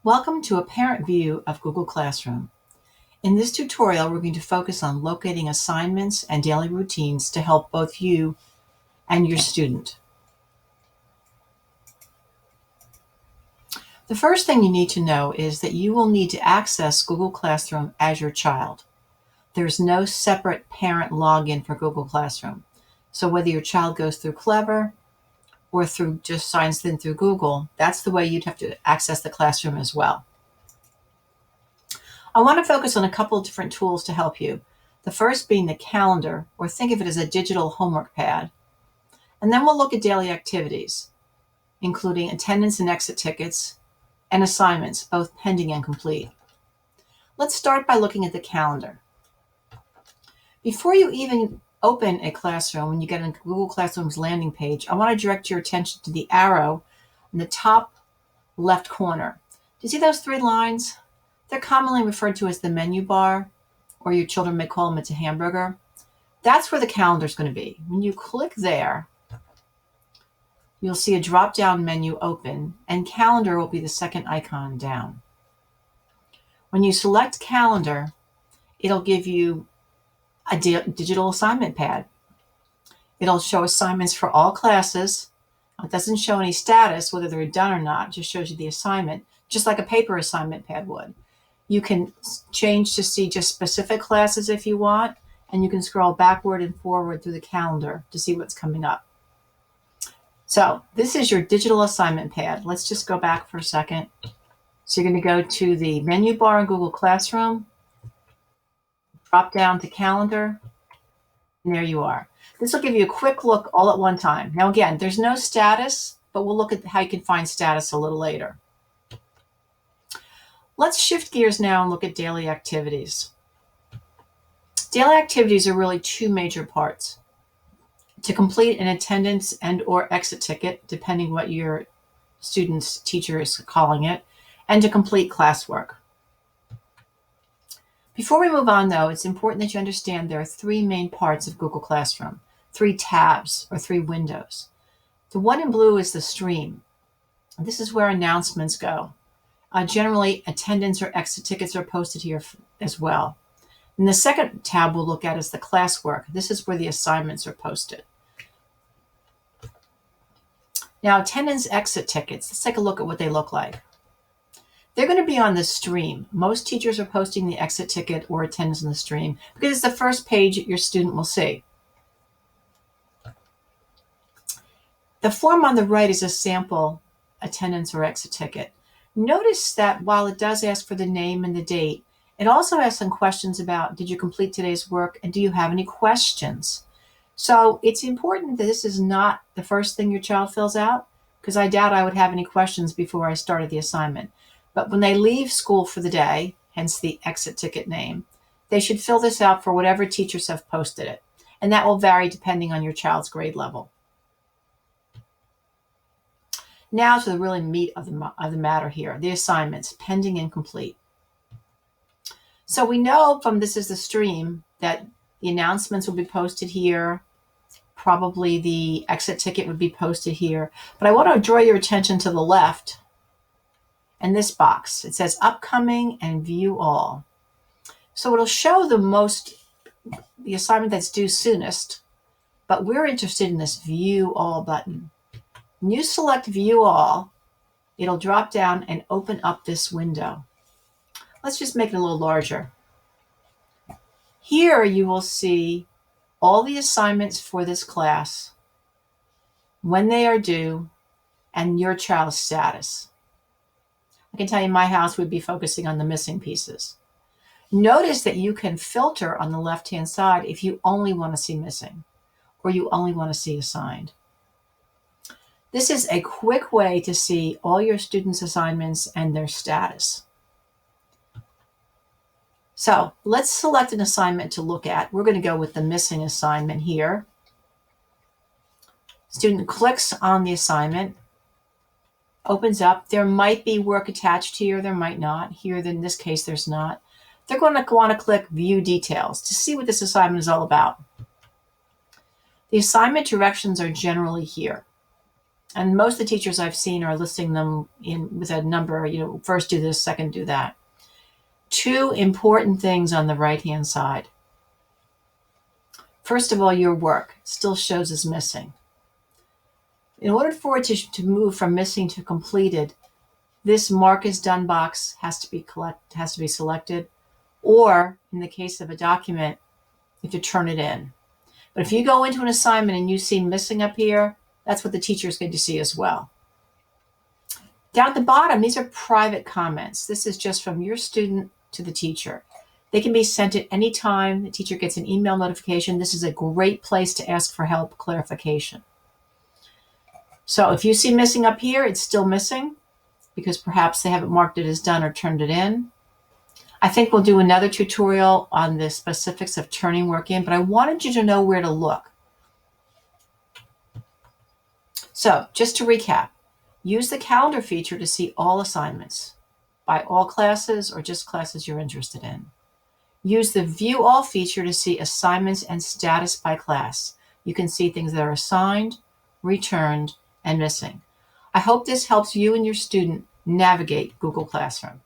Welcome to a parent view of Google Classroom. In this tutorial, we're going to focus on locating assignments and daily routines to help both you and your student. The first thing you need to know is that you will need to access Google Classroom as your child. There's no separate parent login for Google Classroom. So whether your child goes through Clever or just signs in through Google, that's the way you'd have to access the classroom as well. I want to focus on a couple of different tools to help you. The first being the calendar, or think of it as a digital homework pad. And then we'll look at daily activities, including attendance and exit tickets, and assignments, both pending and complete. Let's start by looking at the calendar. Before you even open a classroom, when you get on Google Classroom's landing page, I want to direct your attention to the arrow in the top left corner. Do you see those three lines? They're commonly referred to as the menu bar, or your children may call them it's a hamburger. That's where the calendar is going to be. When you click there, you'll see a drop-down menu open, and calendar will be the second icon down. When you select calendar, it'll give you a digital assignment pad. It'll show assignments for all classes. It doesn't show any status, whether they're done or not. It just shows you the assignment, just like a paper assignment pad would. You can change to see just specific classes if you want, and you can scroll backward and forward through the calendar to see what's coming up. So this is your digital assignment pad. Let's just go back for a second. So you're going to go to the menu bar in Google Classroom, drop down to calendar, and there you are. This will give you a quick look all at one time. Now again, there's no status, but we'll look at how you can find status a little later. Let's shift gears now and look at daily activities. Daily activities are really two major parts. To complete an attendance and or exit ticket, depending what your student's teacher is calling it, and to complete classwork. Before we move on, though, it's important that you understand there are three main parts of Google Classroom, three tabs or three windows. The one in blue is the stream. This is where announcements go. Generally, attendance or exit tickets are posted here as well. And the second tab we'll look at is the classwork. This is where the assignments are posted. Now, attendance exit tickets, let's take a look at what they look like. They're going to be on the stream. Most teachers are posting the exit ticket or attendance on the stream because it's the first page your student will see. The form on the right is a sample attendance or exit ticket. Notice that while it does ask for the name and the date, it also asks some questions about, did you complete today's work and do you have any questions? So it's important that this is not the first thing your child fills out, because I doubt I would have any questions before I started the assignment. But when they leave school for the day, hence the exit ticket name, they should fill this out for whatever teachers have posted it. And that will vary depending on your child's grade level. Now to the really meat of the matter here, the assignments, pending and complete. So we know from this is the stream that the announcements will be posted here. Probably the exit ticket would be posted here. But I want to draw your attention to the left and this box. It says upcoming and view all. So it'll show the assignment that's due soonest, but we're interested in this view all button. When you select view all, it'll drop down and open up this window. Let's just make it a little larger. Here you will see all the assignments for this class, when they are due, and your child's status. I can tell you my house would be focusing on the missing pieces. Notice that you can filter on the left-hand side if you only want to see missing or you only want to see assigned. This is a quick way to see all your students' assignments and their status. So let's select an assignment to look at. We're going to go with the missing assignment here. Student clicks on the assignment, opens up. There might be work attached here, there might not. Here, in this case, there's not. They're going to want to click View Details to see what this assignment is all about. The assignment directions are generally here. And most of the teachers I've seen are listing them with a number, first do this, second do that. 2 important things on the right-hand side. First of all, your work still shows as missing. In order for it to move from missing to completed, this mark is done box has to be selected, or in the case of a document, you have to turn it in. But if you go into an assignment and you see missing up here, that's what the teacher is going to see as well. Down at the bottom, these are private comments. This is just from your student to the teacher. They can be sent at any time. The teacher gets an email notification. This is a great place to ask for help, clarification. So if you see missing up here, it's still missing because perhaps they haven't marked it as done or turned it in. I think we'll do another tutorial on the specifics of turning work in, but I wanted you to know where to look. So just to recap, use the calendar feature to see all assignments by all classes or just classes you're interested in. Use the View All feature to see assignments and status by class. You can see things that are assigned, returned, and missing. I hope this helps you and your student navigate Google Classroom.